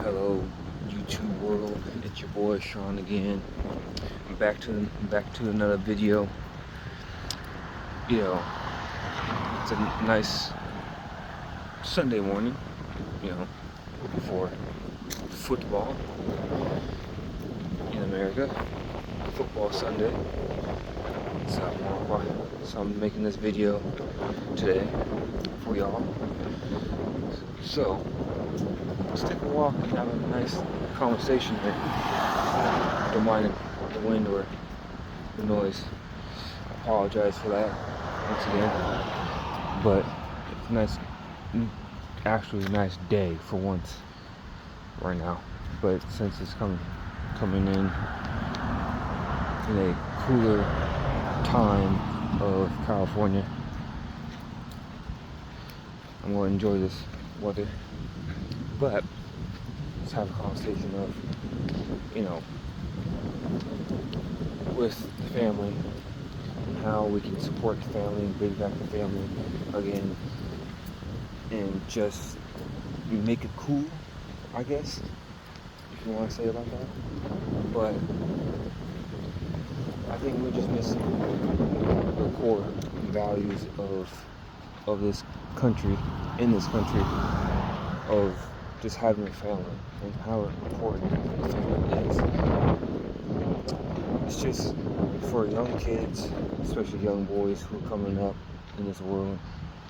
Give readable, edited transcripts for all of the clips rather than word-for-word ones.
Hello, YouTube world. It's your boy Sean again. I'm back to another video. You know, it's a nice Sunday morning. For football in America. Football Sunday. So I'm making this video today for y'all. So let's take a walk and have a nice conversation here. Don't mind the wind or the noise. I apologize for that once again. But it's nice, actually a nice day for once right now. But since it's coming in a cooler time of California, I'm going to enjoy this weather. But let's have a conversation of, with the family and how we can support the family and bring back the family again and just make it cool, I guess, if you want to say it like that. But I think we're just missing the core values of this country, in this country, of just having a family and how important the family is. It's just for young kids, especially young boys who are coming up in this world,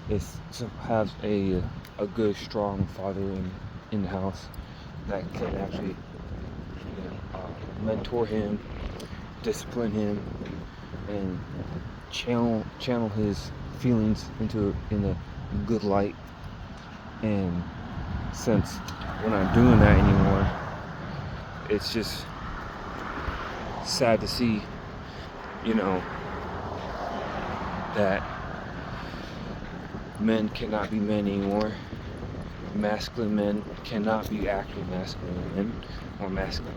is to have a good, strong father in the house that can actually mentor him, discipline him, and channel his feelings in a good light. And since we're not doing that anymore, it's just sad to see, that men cannot be men anymore. Masculine men cannot be actually masculine men, or masculine,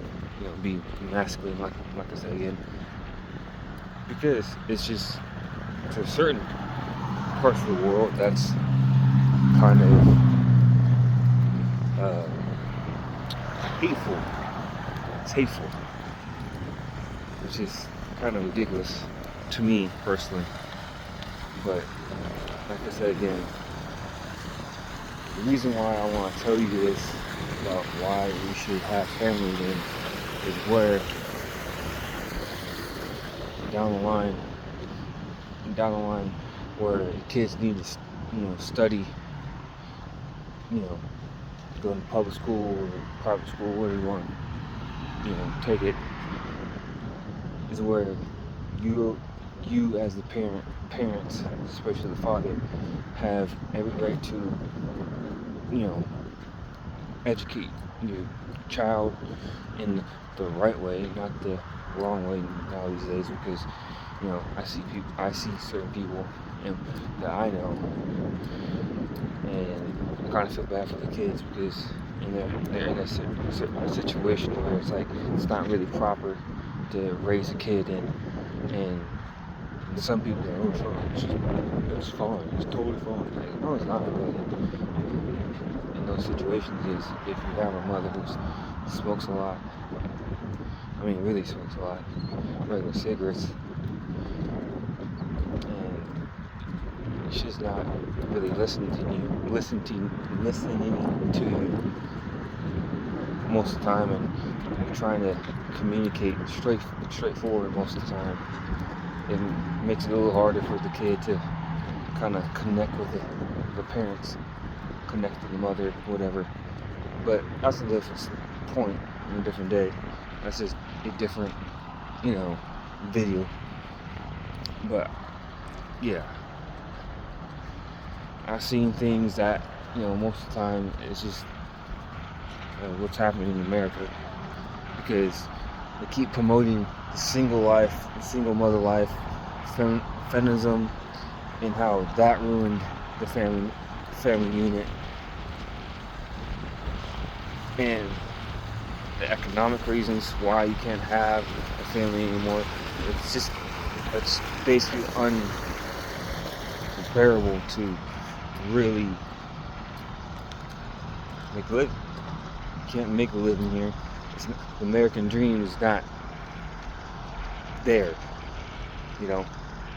be masculine, like I said again, because it's just, to certain parts of the world, that's kind of hateful. It's hateful, which is kind of ridiculous to me personally. But like I said again, the reason why I want to tell you this about why we should have family again is where down the line where the kids need to study, go to public school or private school, whatever you want, take it, is where you as the parents, especially the father, have every right to, educate your child in the right way, not the wrong way now these days. Because I see certain people that I know, and I kind of feel bad for the kids because they're in a certain situation where it's like it's not really proper to raise a kid, and some people are, it's fine, it's totally fine. Like, no, it's not really. In those situations, is if you have a mother who smokes a lot, really smokes a lot, regular cigarettes, and she's not really listening to you most of the time, and trying to communicate straightforward most of the time. It makes it a little harder for the kid to kind of connect with the parents, connect to the mother, whatever. But that's a different point in a different day. That's just a different, video. But yeah, I've seen things that, most of the time it's just what's happening in America, because they keep promoting the single life, the single mother life, feminism, and how that ruined the family unit, and the economic reasons why you can't have a family anymore. It's basically unbearable to really make a living. can't make a living here. The American dream is not there. You know,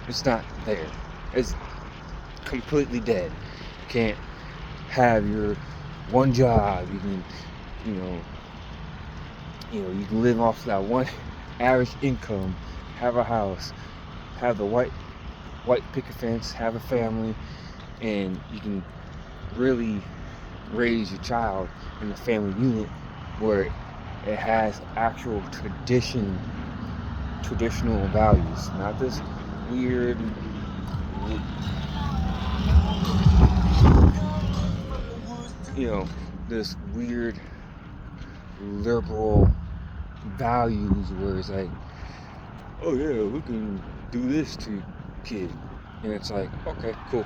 it's not there. It's completely dead. You can't have your one job. You can, you can live off that one average income, have a house, have the white picket fence, have a family, and you can really raise your child in the family unit where it has actual traditional values, not this weird, this weird liberal values where it's like, oh yeah, we can do this to kid, and it's like, okay, cool.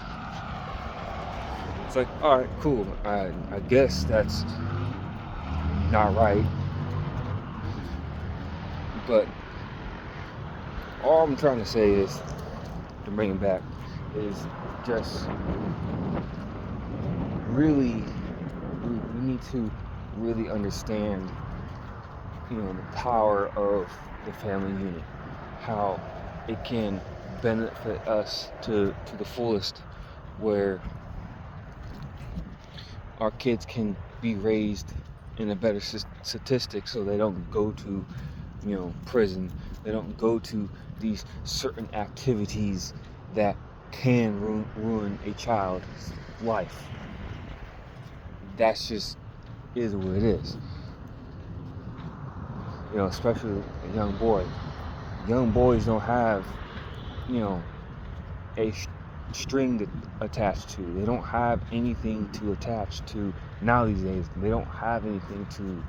It's like, all right, cool. I guess that's not right, but all I'm trying to say is, to bring it back, is just really, we need to really understand, the power of the family unit, how it can benefit us to the fullest, where our kids can be raised in a better statistic, so they don't go to, prison. They don't go to these certain activities that can ruin a child's life. That's just is what it is. Especially a young boy. Young boys don't have, a string attached to. They don't have anything to attach to now these days. They don't have anything to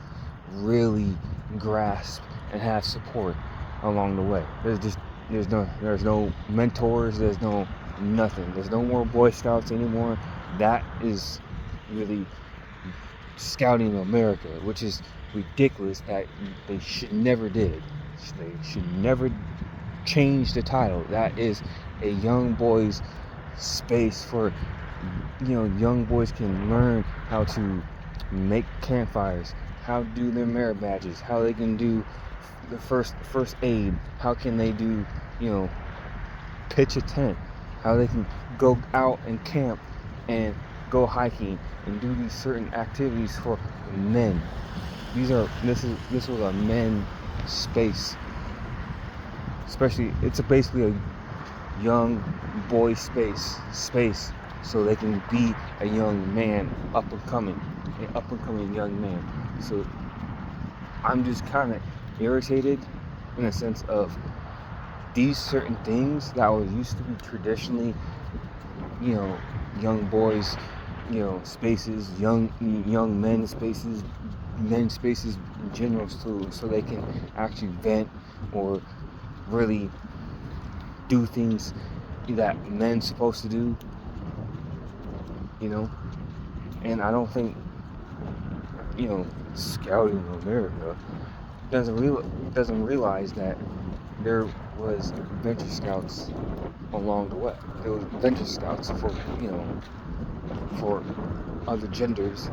really grasp and have support along the way. There's no mentors. There's no nothing. There's no more Boy Scouts anymore. That is really Scouting America, which is ridiculous that they should never did. They should never change the title. That is a young boys space for, young boys can learn how to make campfires, how to do their merit badges, how they can do the first aid, how can they do, pitch a tent, how they can go out and camp and go hiking and do these certain activities for men. This was a men space. Especially, it's basically a young boy space, so they can be a young man, an up and coming young man. So I'm just kind of irritated in a sense of these certain things that was used to be traditionally, young boys, spaces, young men spaces in general, so they can actually vent or really do things that men's supposed to do, and I don't think, Scouting America doesn't realize that there was Venture Scouts along the way. There was Venture Scouts for other genders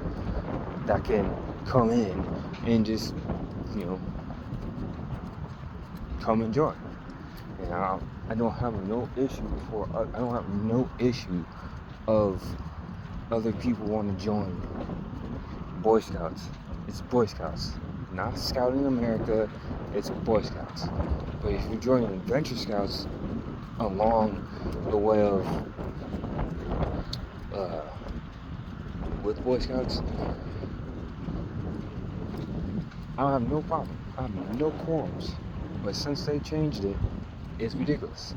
that can come in and just, come and join. And I don't have no issue of other people want to join Boy Scouts. It's Boy Scouts, not Scouting America. It's Boy Scouts. But if you're joining Adventure Scouts along the way of with Boy Scouts, I don't have no problem. I have no qualms. But since they changed it, it's ridiculous.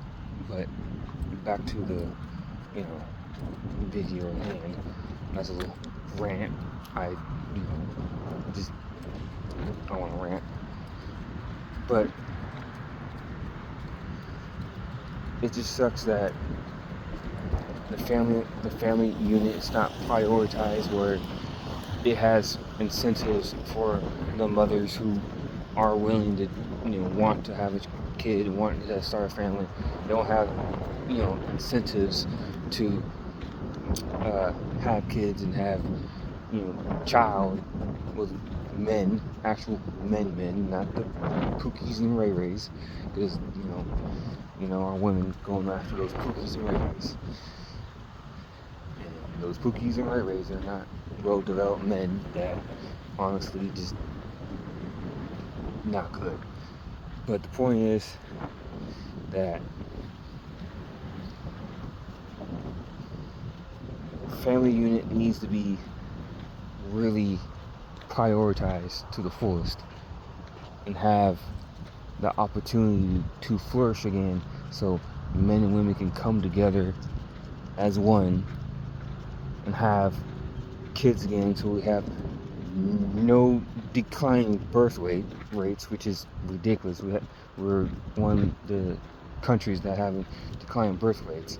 But back to the, video in hand. That's a little rant. I want to rant. But it just sucks that the family unit is not prioritized, where it has incentives for the mothers who are willing to, want to have a kid, want to start a family. They don't have, incentives to have kids and have, child with, men, actual men, not the Pookies and Ray Rays, because our women going after those Pookies and Ray Rays. And those Pookies and Ray Rays are not well-developed men that honestly just not good. But the point is that family unit needs to be really prioritized to the fullest and have the opportunity to flourish again, so men and women can come together as one and have kids again, so we have no declining birth rates, which is ridiculous. We're one of the countries that have declining birth rates.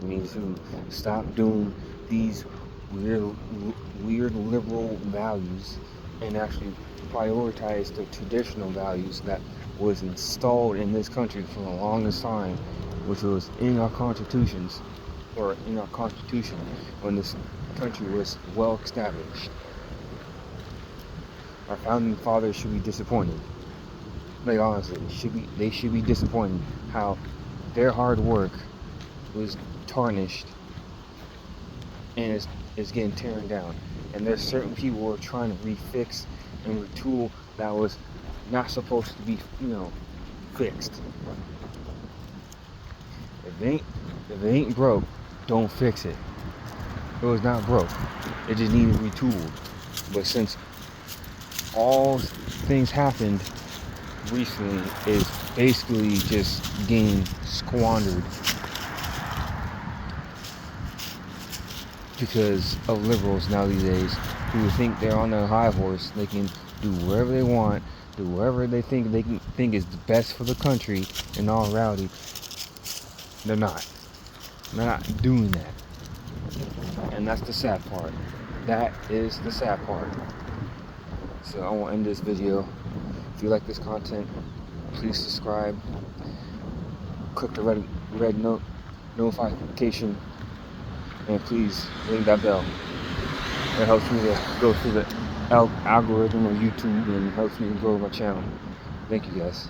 We need to stop doing these weird liberal values and actually prioritize the traditional values that was installed in this country for the longest time, which was in our constitutions, or in our constitution when this country was well established. Our founding fathers should be disappointed. Like, honestly, they should be disappointed how their hard work was tarnished and is getting torn down. And there's certain people who are trying to refix and retool that was not supposed to be, fixed. If it ain't broke, don't fix it. It was not broke. It just needed retooled. But since all things happened recently is basically just getting squandered because of liberals now these days, who think they're on their high horse. They can do whatever they want, do whatever they think is the best for the country. In all reality, they're not. They're not doing that. And that's the sad part. That is the sad part. So I want to end this video. If you like this content, please subscribe. Click the red notification, and please ring that bell. It helps me to go through the algorithm of YouTube and helps me to grow my channel. Thank you guys.